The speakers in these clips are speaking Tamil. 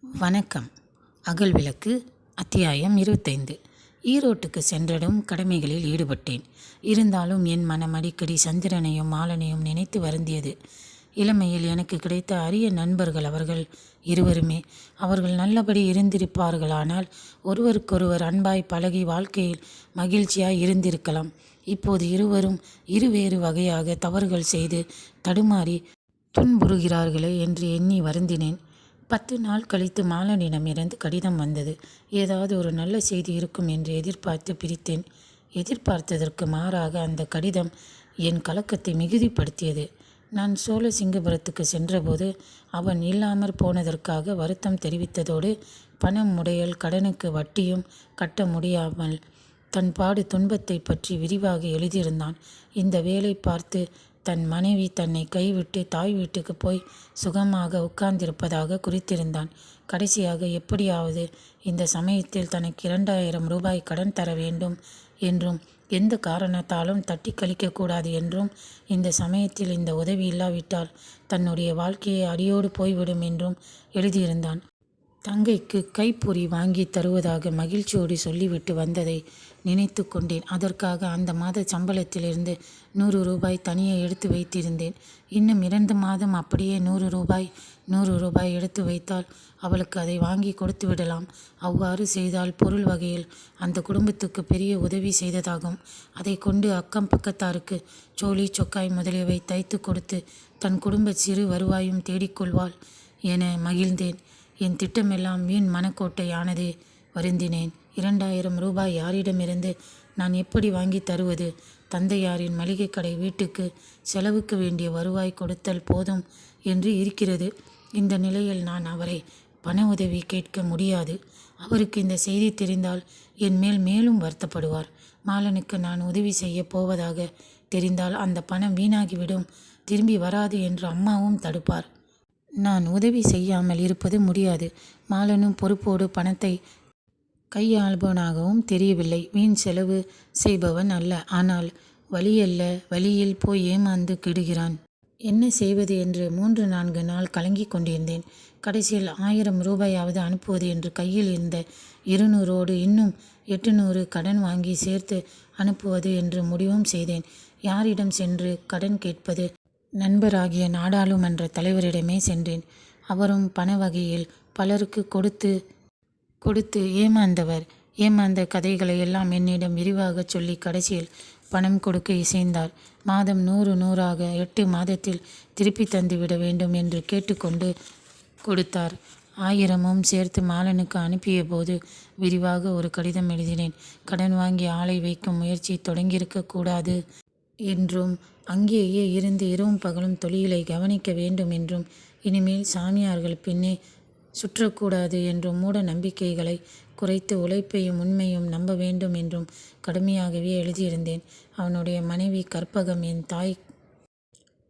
வணக்கம். அகல் விளக்கு அத்தியாயம் 25. ஈரோட்டுக்கு சென்றதும் கடமைகளில் ஈடுபட்டேன். இருந்தாலும் என் மனம் அடிக்கடி சந்திரனையும் மாலனையும் நினைத்து வருந்தியது. இளமையில் எனக்கு கிடைத்த அரிய நண்பர்கள் அவர்கள் இருவருமே. அவர்கள் நல்லபடி இருந்திருப்பார்களானால் ஒருவருக்கொருவர் அன்பாய் பழகி வாழ்க்கையில் மகிழ்ச்சியாய் இருந்திருக்கலாம். இப்போது இருவரும் இருவேறு வகையாக தவறுகள் செய்து தடுமாறி துன்புறுகிறார்களே என்று எண்ணி வருந்தினேன். 10 நாள் கழித்து மாலனிடமிருந்து கடிதம் வந்தது. ஏதாவது ஒரு நல்ல செய்தி இருக்கும் என்று எதிர்பார்த்து பிரித்தேன். எதிர்பார்த்ததற்கு மாறாக அந்த கடிதம் என் கலக்கத்தை மிகுதிப்படுத்தியது. நான் சோழசிங்கபுரத்துக்கு சென்றபோது அவன் இல்லாமற் போனதற்காக வருத்தம் தெரிவித்ததோடு பணம் முடையல், கடனுக்கு வட்டியும் கட்ட முடியாமல் தன் பாடு துன்பத்தை பற்றி விரிவாக எழுதியிருந்தான். இந்த வேலை பார்த்து தன் மனைவி தன்னை கைவிட்டு தாய் வீட்டுக்கு போய் சுகமாக உட்கார்ந்திருப்பதாக குறித்திருந்தான். கடைசியாக எப்படியாவது இந்த சமயத்தில் தனக்கு 2000 ரூபாய் கடன் தர வேண்டும் என்றும் எந்த காரணத்தாலும் தட்டி கழிக்கக்கூடாது என்றும் இந்த சமயத்தில் இந்த உதவி இல்லாவிட்டால் தன்னுடைய வாழ்க்கையை அடியோடு போய்விடும் என்றும் எழுதியிருந்தான். தங்கைக்கு கைப்பொறி வாங்கி தருவதாக மகிழ்ச்சியோடு சொல்லிவிட்டு வந்ததை நினைத்து கொண்டேன். அதற்காக அந்த மாத சம்பளத்திலிருந்து 100 ரூபாய் தனியே எடுத்து வைத்திருந்தேன். இன்னும் 2 மாதம் அப்படியே 100 ரூபாய் எடுத்து வைத்தால் அவளுக்கு அதை வாங்கி கொடுத்து விடலாம். அவ்வாறு செய்தால் பொருள் வகையில் அந்த குடும்பத்துக்கு பெரிய உதவி செய்ததாகும். அதை கொண்டு அக்கம் பக்கத்தாருக்கு சோழி சொக்காய் முதலியவை தைத்து கொடுத்து தன் குடும்ப சிறு வருவாயும் தேடிக்கொள்வாள் என மகிழ்ந்தேன். என் திட்டமெல்லாம் வீண் மனக்கோட்டை ஆனதே. வருந்தினேன். 2000 ரூபாய் யாரிடமிருந்து நான் எப்படி வாங்கி தருவது? தந்தையாரின் மளிகை கடை வீட்டுக்கு செலவுக்கு வேண்டிய வருவாய் கொடுத்தல் போதும் என்று இருக்கிறது. இந்த நிலையில் நான் அவரை பண உதவி கேட்க முடியாது. அவருக்கு இந்த செய்தி தெரிந்தால் என் மேல் மேலும் வருத்தப்படுவார். மாலனுக்கு நான் உதவி செய்ய போவதாக தெரிந்தால் அந்த பணம் வீணாகிவிடும், திரும்பி வராது என்று அம்மாவும் தடுப்பார். நான் உதவி செய்யாமல் இருப்பது முடியாது. மாலனும் பொறுப்போடு பணத்தை கையாள்பவனாகவும் தெரியவில்லை. வீண் செலவு செய்பவன் அல்ல. ஆனால் வழியில் போய் ஏமாந்து கெடுகிறான். என்ன செய்வது என்று 3-4 நாள் கலங்கிக் கொண்டிருந்தேன். கடைசியில் 1000 ரூபாயாவது அனுப்புவது என்று கையில் இருந்த 200ோடு இன்னும் 800 கடன் வாங்கி சேர்த்து அனுப்புவது என்று முடிவும் செய்தேன். யாரிடம் சென்று கடன் கேட்பது? நண்பராகிய நாடாளுமன்ற தலைவரிடமே சென்றேன். அவரும் பண வகையில் பலருக்கு கொடுத்து ஏமாந்த கதைகளை எல்லாம் என்னிடம் விரிவாக சொல்லி கடைசியில் பணம் கொடுக்க இசைந்தார். மாதம் 100 8 மாதத்தில் திருப்பி தந்துவிட வேண்டும் என்று கேட்டுக்கொண்டு கொடுத்தார். 1000ம் சேர்த்து மாலனுக்கு அனுப்பிய போது விரிவாக ஒரு கடிதம் எழுதினேன். கடன் வாங்கி ஆளை வைக்கும் முயற்சி தொடங்கியிருக்க கூடாது என்றும், அங்கேயே இருந்து இரவும் பகலும் தொழிலை கவனிக்க வேண்டும் என்றும், இனிமேல் சாமியார்கள் பின்னே சுற்றக்கூடாது என்றும், மூட நம்பிக்கைகளை குறைத்து உழைப்பையும் உண்மையும் நம்ப வேண்டும் என்றும் கடுமையாகவே எழுதியிருந்தேன். அவனுடைய மனைவி கற்பகம் என் தாய்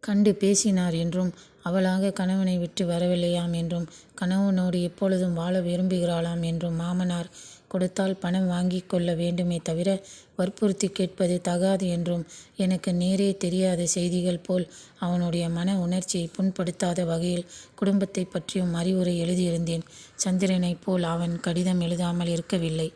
கண்டு பேசினார் என்றும், அவளாக கணவனை விட்டு வரவில்லையாம் என்றும், கணவனோடு எப்பொழுதும் வாழ விரும்புகிறாளாம் என்றும், மாமனார் கொடுத்தால் பணம் வாங்கி கொள்ள வேண்டுமே தவிர வற்புறுத்தி கேட்பது தகாது என்றும், எனக்கு நேரே தெரியாத செய்திகள் போல் அவனுடைய மன உணர்ச்சியை புண்படுத்தாத வகையில் குடும்பத்தை பற்றியும் அறிவுரை எழுதியிருந்தேன். சந்திரனைப் போல் அவன் கடிதம் எழுதாமல் இருக்கவில்லை.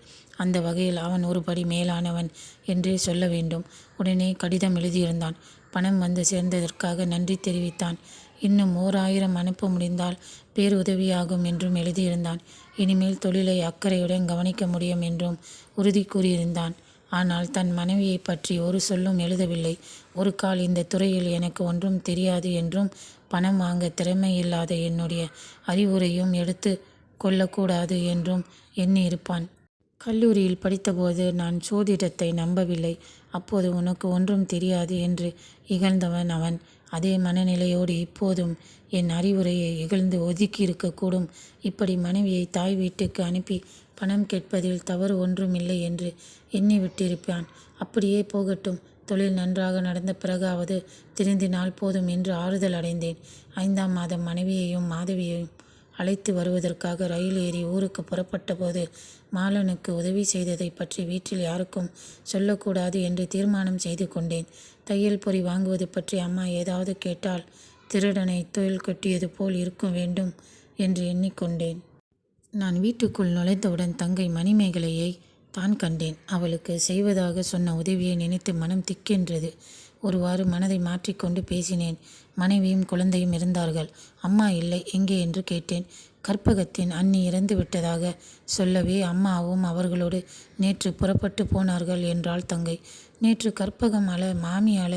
அந்த வகையில் அவன் ஒருபடி மேலானவன் என்றே சொல்ல வேண்டும். உடனே கடிதம் எழுதியிருந்தான். பணம் வந்து சேர்ந்ததற்காக நன்றி தெரிவித்தான். இன்னும் 1000 அனுப்ப முடிந்தால் பேருதவியாகும் என்றும் எழுதியிருந்தான். இனிமேல் தொழிலை அக்கறையுடன் கவனிக்க முடியும் என்றும் உறுதி கூறியிருந்தான். ஆனால் தன் மனைவியை பற்றி ஒரு சொல்லும் எழுதவில்லை. ஒரு கால் இந்த துறையில் எனக்கு ஒன்றும் தெரியாது என்றும், பணம் வாங்க திறமையில்லாத என்னுடைய அறிவுரையும் எடுத்து கொள்ளக்கூடாது என்றும் எண்ணியிருப்பான். கல்லூரியில் படித்தபோது நான் சோதிடத்தை நம்பவில்லை. அப்போது உனக்கு ஒன்றும் தெரியாது என்று இகழ்ந்தவன் அவன். அதே மனநிலையோடு இப்போதும் என் அறிவுரையை இகழ்ந்து ஒதுக்கியிருக்கக்கூடும். இப்படி மனைவியை தாய் வீட்டுக்கு அனுப்பி பணம் கேட்பதில் தவறு ஒன்றுமில்லை என்று எண்ணிவிட்டிருப்பான். அப்படியே போகட்டும். தொழில் நன்றாக நடந்த பிறகாவது திருந்தினால் போதும் என்று ஆறுதல் அடைந்தேன். 5ஆம் மாதம் மனைவியையும் மாதவியையும் அழைத்து வருவதற்காக ரயில் ஏறி ஊருக்கு புறப்பட்ட போது மாலனுக்கு உதவி செய்ததை பற்றி வீட்டில் யாருக்கும் சொல்லக்கூடாது என்று தீர்மானம் செய்து கொண்டேன். தையல் பொறி வாங்குவது பற்றி அம்மா ஏதாவது கேட்டால் திருடனை தொழில் கொட்டியது போல் இருக்க வேண்டும் என்று எண்ணிக்கொண்டேன். நான் வீட்டுக்குள் நுழைந்தவுடன் தங்கை மணிமேகலையை தான் கண்டேன். அவளுக்கு செய்வதாக சொன்ன உதவியை நினைத்து மனம் திக்கென்றது. ஒருவாறு மனதை மாற்றிக்கொண்டு பேசினேன். மனைவியும் குழந்தையும் இருந்தார்கள். அம்மா இல்லை, எங்கே என்று கேட்டேன். கற்பகத்தின் அண்ணி இறந்து விட்டதாக சொல்லவே அம்மாவும் அவர்களோடு நேற்று புறப்பட்டு போனார்கள் என்றாள் தங்கை. நேற்று கற்பகம் அழ, மாமி அழ,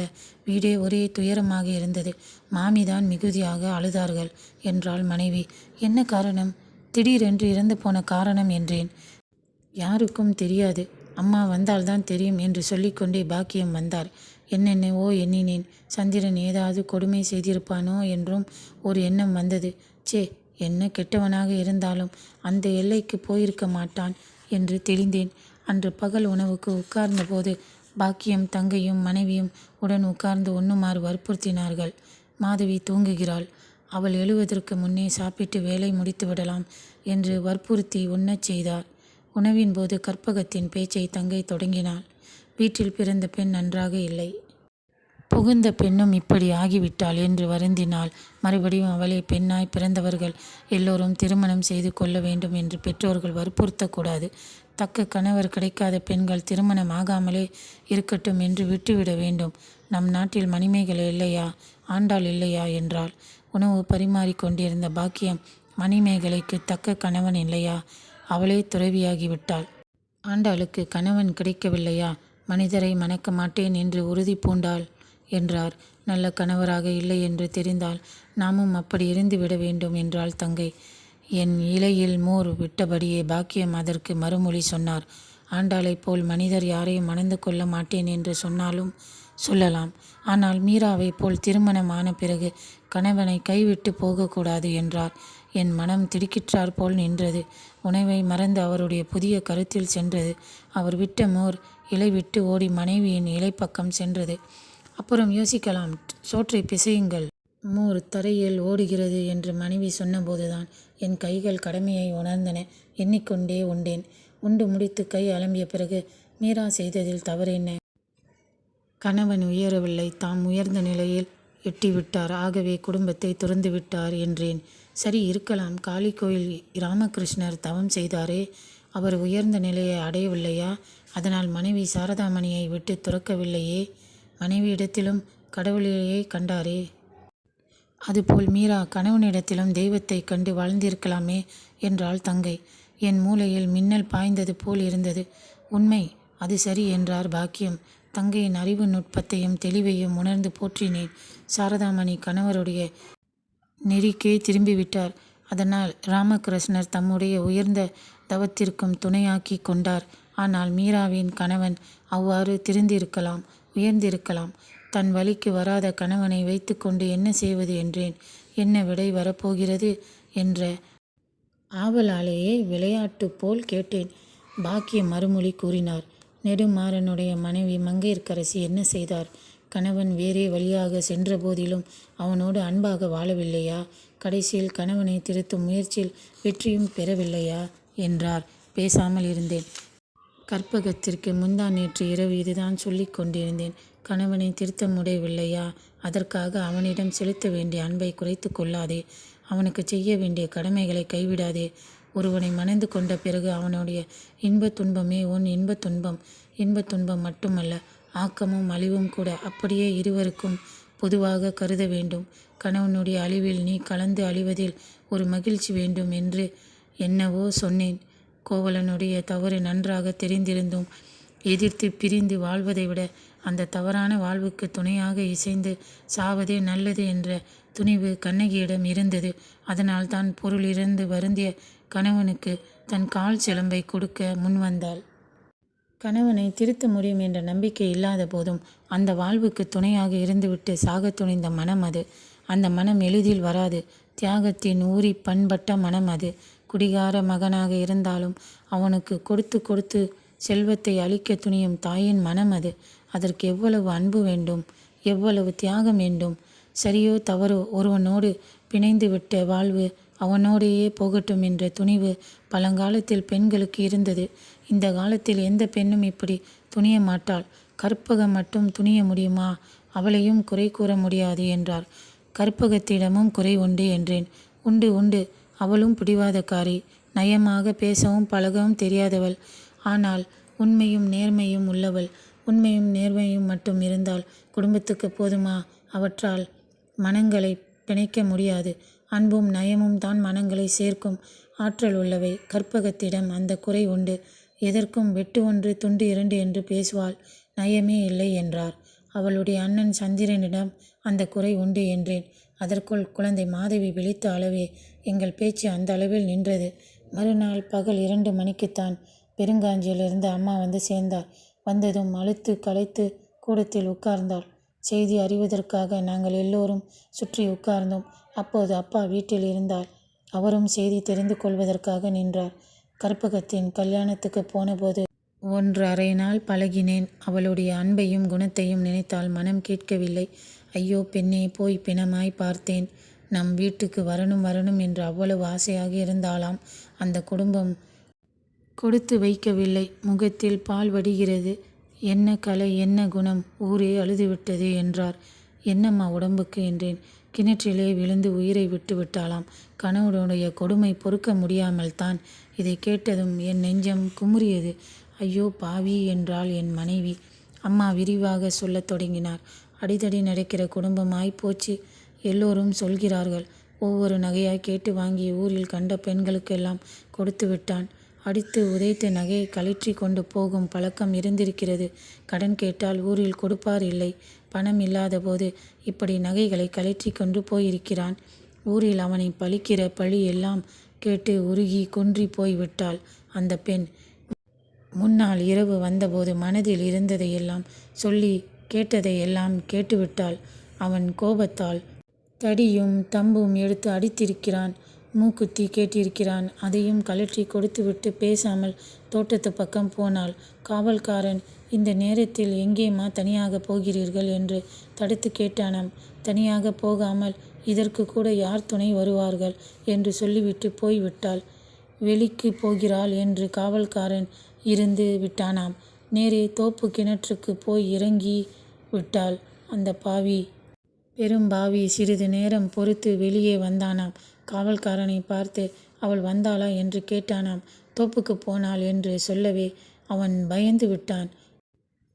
வீடே ஒரே துயரமாக இருந்தது. மாமிதான் மிகுதியாக அழுதார்கள் என்றாள் மனைவி. என்ன காரணம்? திடீரென்று இறந்து போன காரணம் என்றேன். யாருக்கும் தெரியாது, அம்மா வந்தால்தான் தெரியும் என்று சொல்லிக்கொண்டே பாக்கியம் வந்தார். என்னென்னவோ எண்ணினேன். சந்திரன் ஏதாவது கொடுமை செய்திருப்பானோ என்றும் ஒரு எண்ணம் வந்தது. சே, என்ன கெட்டவனாக இருந்தாலும் அந்த எல்லைக்கு போயிருக்க மாட்டான் என்று தெளிந்தேன். அன்று பகல் உணவுக்கு உட்கார்ந்தபோது பாக்கியம் தங்கையும் மனைவியும் உடன் உட்கார்ந்து உண்ணுமாறு வற்புறுத்தினார்கள். மாதவி தூங்குகிறாள். அவள் எழுவதற்கு முன்னே சாப்பிட்டு வேலை முடித்து விடலாம் என்று வற்புறுத்தி உண்ணச் செய்தார். உணவின் போது கற்பகத்தின் பேச்சை தங்கை தொடங்கினாள். வீட்டில் பிறந்த பெண் நன்றாக இல்லை, புகுந்த பெண்ணும் இப்படி ஆகிவிட்டாள் என்று வருந்தினாள். மறுபடியும் அவளை பெண்ணாய் பிறந்தவர்கள் எல்லோரும் திருமணம் செய்து கொள்ள வேண்டும் என்று பெற்றோர்கள் வற்புறுத்தக்கூடாது. தக்க கணவர் கிடைக்காத பெண்கள் திருமணம் ஆகாமலே இருக்கட்டும் என்று விட்டுவிட வேண்டும். நம் நாட்டில் மணிமேகலை இல்லையா, ஆண்டாள் இல்லையா என்றாள். உணவு பரிமாறிக்கொண்டிருந்த பாக்கியம், மணிமேகலைக்கு தக்க கணவன் இல்லையா, அவளே துறவியாகிவிட்டாள். ஆண்டாளுக்கு கணவன் கிடைக்கவில்லையா, மனிதரை மணக்க மாட்டேன் என்று உறுதி பூண்டாள் என்றார். நல்ல கணவராக இல்லை என்று தெரிந்தால் நாமும் அப்படி இருந்து விட வேண்டும் என்றாள் தங்கை. என் இலையில் மோர் விட்டபடியே பாக்கியம் அதற்கு மறுமொழி சொன்னார். ஆண்டாளைப் போல் மனிதர் யாரையும் மணந்து கொள்ள மாட்டேன் என்று சொன்னாலும் சொல்லலாம். ஆனால் மீராவைப் போல் திருமணம் ஆன பிறகு கணவனை கைவிட்டு போகக்கூடாது என்றார். என் மனம் திடுக்கிற்றாற் போல் நின்றது. உணவை மறந்து அவருடைய புதிய கருத்தில் சென்றது. அவர் விட்ட மோர் இலை விட்டு ஓடி மனைவியின் இலை பக்கம் சென்றது. அப்புறம் யோசிக்கலாம், சோற்றை பிசையுங்கள், மோர் தரையில் ஓடுகிறது என்று மனைவி சொன்னபோதுதான் என் கைகள் கடமையை உணர்ந்தன. எண்ணிக்கொண்டே உண்டேன். உண்டு முடித்து கை அலம்பிய பிறகு மீரா செய்ததில் தவறென்ன? கணவன் உயரவில்லை, தாம் உயர்ந்த நிலையில் எட்டிவிட்டார். ஆகவே குடும்பத்தை துறந்துவிட்டார் என்றேன். சரி இருக்கலாம். காளி கோயில் ராமகிருஷ்ணர் தவம் செய்தாரே, அவர் உயர்ந்த நிலையை அடையவில்லையா? அதனால் மனைவி சாரதாமணியை விட்டு துறக்கவில்லையே. மனைவியிடத்திலும் கடவுளையே கண்டாரே. அதுபோல் மீரா கணவனிடத்திலும் தெய்வத்தை கண்டு வாழ்ந்திருக்கலாமே என்றாள் தங்கை. என் மூளையில் மின்னல் பாய்ந்தது போல் இருந்தது. உண்மை, அது சரி என்றார் பாக்கியம். தங்கையின் அறிவு நுட்பத்தையும் தெளிவையும் உணர்ந்து போற்றினேன். சாரதாமணி கணவருடைய நெறிக்கே திரும்பிவிட்டார். அதனால் ராமகிருஷ்ணர் தம்முடைய உயர்ந்த தவத்திற்கும் துணையாக்கி கொண்டார். ஆனால் மீராவின் கணவன் அவ்வாறு திருந்திருக்கலாம், உயர்ந்திருக்கலாம். தன் வழிக்கு வராத கணவனை வைத்துக்கொண்டு என்ன செய்வது என்றேன். என்ன விடை வரப்போகிறது என்ற ஆவலாலேயே விளையாட்டு போல் கேட்டேன். பாக்கியம் மறுமொழி கூறினார். நெடுமாறனுடைய மனைவி மங்கையர்க்கரசி என்ன செய்தார்? கணவன் வேறே வழியாக சென்ற போதிலும் அவனோடு அன்பாக வாழவில்லையா? கடைசியில் கணவனை திருத்தும் முயற்சியில் வெற்றியும் பெறவில்லையா என்றார். பேசாமல் இருந்தேன். கற்பகத்திற்கு முந்தா நேற்று இரவு இதுதான் சொல்லிக் கொண்டிருந்தேன். கணவனை திருத்த முடியவில்லையா? அதற்காக அவனிடம் செலுத்த வேண்டிய அன்பை குறைத்து கொள்ளாதே. அவனுக்கு செய்ய வேண்டிய கடமைகளை கைவிடாதே. ஒருவனை மணந்து கொண்ட பிறகு அவனுடைய இன்பத் துன்பமே உன் இன்பத் துன்பம். இன்பத் துன்பம் மட்டுமல்ல, ஆக்கமும் அழிவும் கூட. அப்படியே இருவருக்கும் பொதுவாக கருத வேண்டும். கணவனுடைய அழிவில் நீ கலந்து அழிவதில் ஒரு மகிழ்ச்சி வேண்டும் என்று என்னவோ சொன்னேன். கோவலனுடைய தவறு நன்றாக தெரிந்திருந்தும் எதிர்த்து பிரிந்து வாழ்வதை விட அந்த தவறான வாழ்வுக்கு துணையாக இசைந்து சாவதே நல்லது என்ற துணிவு கண்ணகியிடம் இருந்தது. அதனால் தான் பொருள் இறந்து வருந்திய கணவனுக்கு தன் கால் சிலம்பை கொடுக்க முன்வந்தாள். கணவனை திருத்த முடியும் என்ற நம்பிக்கை இல்லாத போதும் அந்த வாழ்வுக்கு துணையாக இருந்துவிட்டு சாக துணிந்த மனம் அது. அந்த மனம் எளிதில் வராது. தியாகத்தின் ஊறி பண்பட்ட மனம் அது. குடிகார மகனாக இருந்தாலும் அவனுக்கு கொடுத்து கொடுத்து செல்வத்தை அளிக்க துணியும் தாயின் மனம் அது. அதற்கு எவ்வளவு அன்பு வேண்டும், எவ்வளவு தியாகம் வேண்டும். சரியோ தவறோ, ஒருவனோடு பிணைந்து விட்ட வாழ்வு அவனோடையே போகட்டும் என்ற துணிவு பழங்காலத்தில் பெண்களுக்கு இருந்தது. இந்த காலத்தில் எந்த பெண்ணும் இப்படி துணிய மாட்டாள். கற்பகம் மட்டும் துணிய முடியுமா? அவளையும் குறை கூற முடியாது என்றார். கற்பகத்திடமும் குறை உண்டு என்றேன். உண்டு உண்டு, அவளும் பிடிவாதக்காரி, நயமாக பேசவும் பழகவும் தெரியாதவள். ஆனால் உண்மையும் நேர்மையும் உள்ளவள். உண்மையும் நேர்மையும் மட்டும் இருந்தால் குடும்பத்துக்கு போதுமா? அவற்றால் மனங்களை பிணைக்க முடியாது. அன்பும் நயமும் தான் மனங்களை சேர்க்கும் ஆற்றல் உள்ளவை. கற்பகத்திடம் அந்த குறை உண்டு. எதற்கும் வெட்டு ஒன்று துண்டு இரண்டு என்று பேசுவாள். நயமே இல்லை என்றார். அவளுடைய அண்ணன் சந்திரனிடம் அந்த குறை உண்டு என்றேன். அதற்குள் குழந்தை மாதவி விழித்த அளவே எங்கள் பேச்சு அந்த அளவில் நின்றது. மறுநாள் பகல் 2 மணிக்குத்தான் பெருங்காஞ்சியிலிருந்து அம்மா வந்து சேர்ந்தார். வந்ததும் அழுத்து களைத்து கூடத்தில் உட்கார்ந்தாள். செய்தி அறிவதற்காக நாங்கள் எல்லோரும் சுற்றி உட்கார்ந்தோம். அப்போது அப்பா வீட்டில் இருந்தார். அவரும் செய்தி தெரிந்து கொள்வதற்காக நின்றார். கற்பகத்தின் கல்யாணத்துக்கு போனபோது 1½ நாள் பழகினேன். அவளுடைய அன்பையும் குணத்தையும் நினைத்தால் மனம் கேட்கவில்லை. ஐயோ பெண்ணே, போய் பிணமாய் பார்த்தேன். நம் வீட்டுக்கு வரணும் வரணும் என்று அவ்வளவு ஆசையாக இருந்தாளாம். அந்த குடும்பம் கொடுத்து வைக்கவில்லை. முகத்தில் பால் வடிகிறது. என்ன கலை, என்ன குணம், ஊரே அழுதுவிட்டது என்றார். என்னம்மா உடம்புக்கு என்றேன். கிணற்றிலே விழுந்து உயிரை விட்டு விட்டாளாம். கணவனுடைய கொடுமை பொறுக்க முடியாமல் தான். இதை கேட்டதும் என் நெஞ்சம் குமுறியது. ஐயோ பாவி என்றாள் என் மனைவி. அம்மா விரிவாக சொல்லத் தொடங்கினார். அடிதடி நடக்கிற குடும்பமாய் போச்சு. எல்லோரும் சொல்கிறார்கள். ஒவ்வொரு நகையாய் கேட்டு வாங்கி ஊரில் கண்ட பெண்களுக்கெல்லாம் கொடுத்து விட்டான். அடித்து உதைத்து நகையை கழற்றி கொண்டு போகும் பழக்கம் இருந்திருக்கிறது. கடன் கேட்டால் ஊரில் கொடுப்பார் இல்லை. பணம் இல்லாத போது இப்படி நகைகளை கழற்றி கொண்டு போயிருக்கிறான். ஊரில் அவனை பழிக்கிற பழி எல்லாம் கேட்டு உருகி குன்றி போய் விட்டாள் அந்த பெண். முன்னால் இரவு வந்தபோது மனதில் இருந்ததையெல்லாம் சொல்லி கேட்டதையெல்லாம் கேட்டுவிட்டாள். அவன் கோபத்தால் தடியும் தம்பும் எடுத்து அடித்திருக்கிறான். மூக்குத்தி கேட்டிருக்கிறான். அதையும் கழற்றி கொடுத்துவிட்டு பேசாமல் தோட்டத்து பக்கம் போனாள். காவல்காரன், இந்த நேரத்தில் எங்கேம்மா தனியாக போகிறீர்கள் என்று தடுத்து கேட்டானாம். தனியாக போகாமல் இதற்கு கூட யார் துணை வருவார்கள் என்று சொல்லிவிட்டு போய்விட்டாள். வெளிக்கு போகிறாள் என்று காவல்காரன் இருந்து விட்டானாம். நேரே தோப்பு கிணற்றுக்கு போய் இறங்கி விட்டாள் அந்த பாவி. பெரும்பாவி சிறிது நேரம் பொறுத்து வெளியே வந்தானாம். காவல்காரனை பார்த்து அவள் வந்தாளா என்று கேட்டானாம். தோப்புக்கு போனாள் என்று சொல்லவே அவன் பயந்து விட்டான்.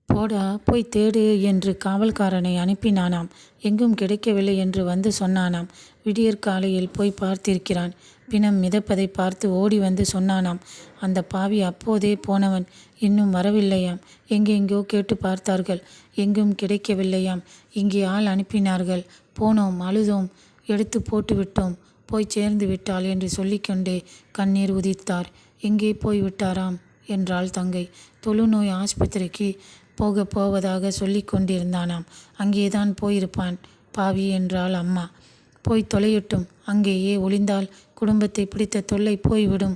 போடா போய் தேடு என்று காவல்காரனை அனுப்பினானாம். எங்கும் கிடைக்கவில்லை என்று வந்து சொன்னானாம். விடியற்காலையில் போய் பார்த்திருக்கிறான். பிணம் மிதப்பதை பார்த்து ஓடி வந்து சொன்னானாம். அந்த பாவி அப்போதே போனவன் இன்னும் வரவில்லையாம். எங்கெங்கோ கேட்டு பார்த்தார்கள். எங்கும் கிடைக்கவில்லையாம். இங்கே ஆள் அனுப்பினார்கள். போனோம், அழுதோம், எடுத்து போட்டு விட்டோம். போய் சேர்ந்து விட்டாள் என்று சொல்லிக்கொண்டே கண்ணீர் உதித்தார். எங்கே போய் விட்டாராம் என்றாள் தங்கை. தொழுநோய் ஆஸ்பத்திரிக்கு போவதாக சொல்லி கொண்டிருந்தானாம். அங்கேதான் போயிருப்பான் பாவி என்றாள் அம்மா. போய் தொலையட்டும், அங்கேயே ஒளிந்தால் குடும்பத்தை பிடித்த தொல்லை போய்விடும்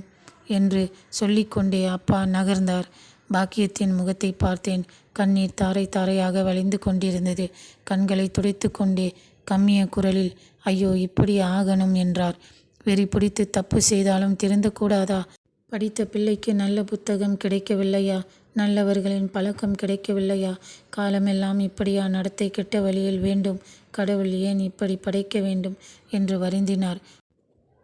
என்று சொல்லிக்கொண்டே அப்பா நகர்ந்தார். பாக்கியத்தின் முகத்தை பார்த்தேன். கண்ணீர் தாரை தாரையாக வழிந்து கொண்டிருந்தது. கண்களை துடைத்து கொண்டே கம்மிய குரலில், ஐயோ இப்படி ஆகணும் என்றார். வெறி பிடித்து தப்பு செய்தாலும் திருந்தக்கூடாதா? படித்த பிள்ளைக்கு நல்ல புத்தகம் கிடைக்கவில்லையா? நல்லவர்களின் பழக்கம் கிடைக்கவில்லையா? காலமெல்லாம் இப்படியா நடத்தை கெட்ட வழியில் வேண்டும்? கடவுள் ஏன் இப்படி படைக்க வேண்டும் என்று வருந்தினார்.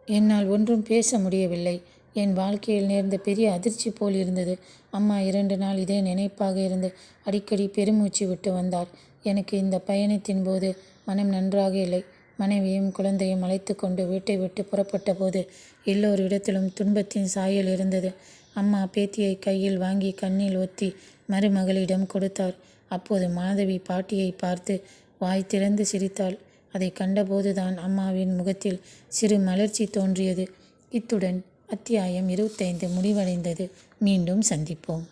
என்னால் ஒன்றும் பேச முடியவில்லை. என் வாழ்க்கையில் நேர்ந்த பெரிய அதிர்ச்சி போல் இருந்தது. அம்மா 2 நாள் இதே நினைப்பாக இருந்து அடிக்கடி பெருமூச்சு விட்டு வந்தார். எனக்கு இந்த பயணத்தின் போது மனம் நன்றாக இல்லை. மனைவியும் குழந்தையும் அழைத்து கொண்டு வீட்டை விட்டு புறப்பட்ட போது எல்லோரிடத்திலும் துன்பத்தின் சாயல் இருந்தது. அம்மா பேத்தியை கையில் வாங்கி கண்ணில் ஒத்தி மருமகளிடம் கொடுத்தார். அப்போது மாதவி பாட்டியை பார்த்து வாய் திறந்து சிரித்தாள். அதை கண்டபோதுதான் அம்மாவின் முகத்தில் சிறு மலர்ச்சி தோன்றியது. இத்துடன் அத்தியாயம் 25 முடிவடைந்தது. மீண்டும் சந்திப்போம்.